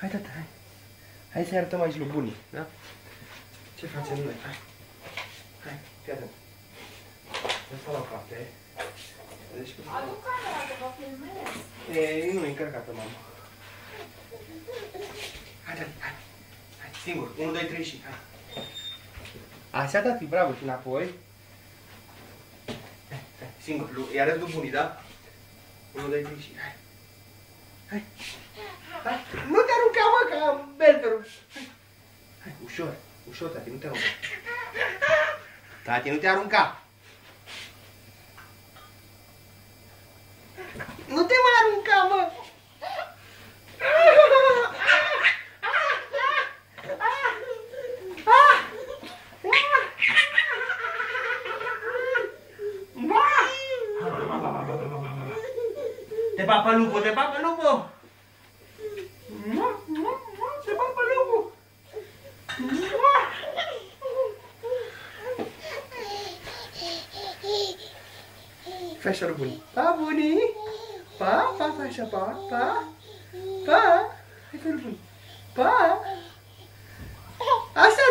Hai, tata, hai. Hai să-i arătăm aici lui bunii, da? Ce facem noi? Hai. Hai, fii atent. Lăsa la o parte. Deci, adu camera că vă filmez. Nu e încărcată, mamă. Hai, tati, hai. Hai, singur. 1, 2, 3 și hai. Așa, tati, bravo, și înapoi. Hai, hai, singur. Îi arăt lui bunii, da? 1, 2, 3 și hai. Hai. Hai. Nu te arunca, mă, ca belperul. Hai. Hai, ușor. Ușor, tati, nu te arunca. Tati, nu te arunca. Nu te mai arunca, mă. Te papă lupul, te papă lupul! Te papă lupul! Fă așa lui bunii. Pa, bunii! Pa, pa, fa așa, pa, pa! Pa! Hai fă lui bunii. Pa! Așa!